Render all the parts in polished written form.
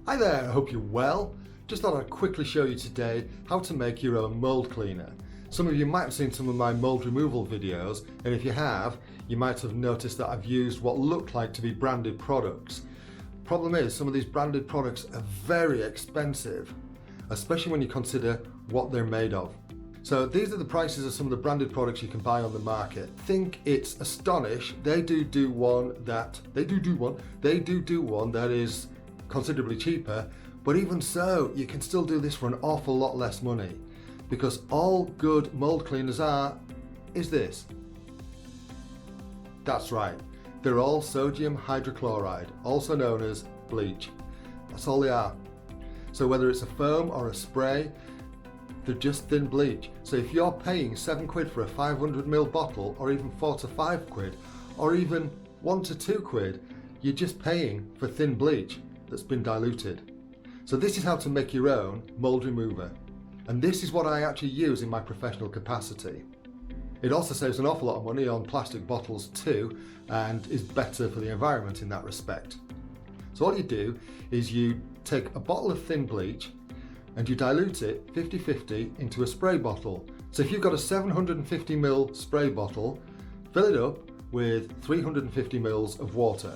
Hi there, I hope you're well. Just thought I'd quickly show you today how to make your own mould cleaner. Some of you might have seen some of my mould removal videos, and if you have, you might have noticed that I've used what look like to be branded products. Problem is, some of these branded products are very expensive, especially when you consider what they're made of. So these are the prices of some of the branded products you can buy on the market. Think it's Astonish. They do one that is considerably cheaper, but even so, you can still do this for an awful lot less money, because all good mold cleaners is this. That's right, they're all sodium hydrochloride, also known as bleach. That's all they are. So whether it's a foam or a spray, they're just thin bleach. So if you're paying £7 for a 500ml bottle, or even £4 to £5, or even £1 to £2, you're just paying for thin bleach that's been diluted. So this is how to make your own mold remover, and this is what I actually use in my professional capacity. It also saves an awful lot of money on plastic bottles too, and is better for the environment in that respect. So all you do is you take a bottle of thin bleach and you dilute it 50-50 into a spray bottle. So if you've got a 750ml spray bottle, fill it up with 350ml of water.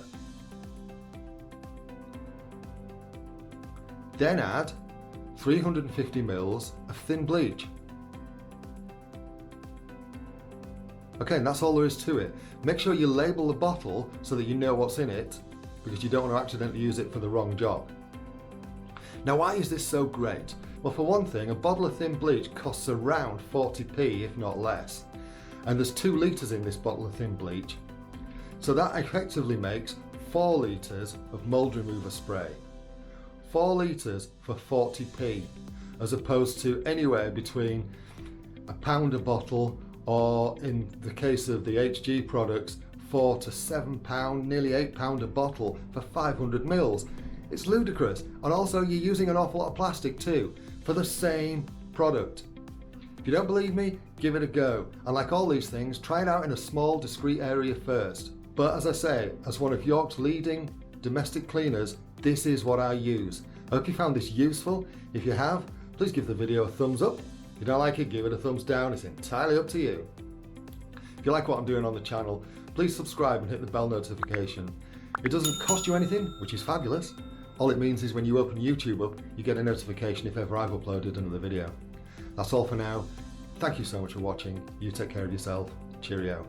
Then add 350ml of thin bleach. Okay, and that's all there is to it. Make sure you label the bottle so that you know what's in it, because you don't want to accidentally use it for the wrong job. Now, why is this so great? Well, for one thing, a bottle of thin bleach costs around 40p, if not less. And there's 2 litres in this bottle of thin bleach. So that effectively makes 4 litres of mould remover spray. 4 litres for 40p, as opposed to anywhere between £1 a bottle, or in the case of the HG products, £4 to £7, nearly £8 a bottle for 500ml. It's ludicrous, and also you're using an awful lot of plastic too, for the same product. If you don't believe me, give it a go, and like all these things, try it out in a small, discreet area first. But as I say, as one of York's leading domestic cleaners, this is what I use. I hope you found this useful. If you have, please give the video a thumbs up. If you don't like it, give it a thumbs down. It's entirely up to you. If you like what I'm doing on the channel, please subscribe and hit the bell notification. It doesn't cost you anything, which is fabulous. All it means is when you open YouTube up, you get a notification if ever I've uploaded another video. That's all for now. Thank you so much for watching. You take care of yourself. Cheerio.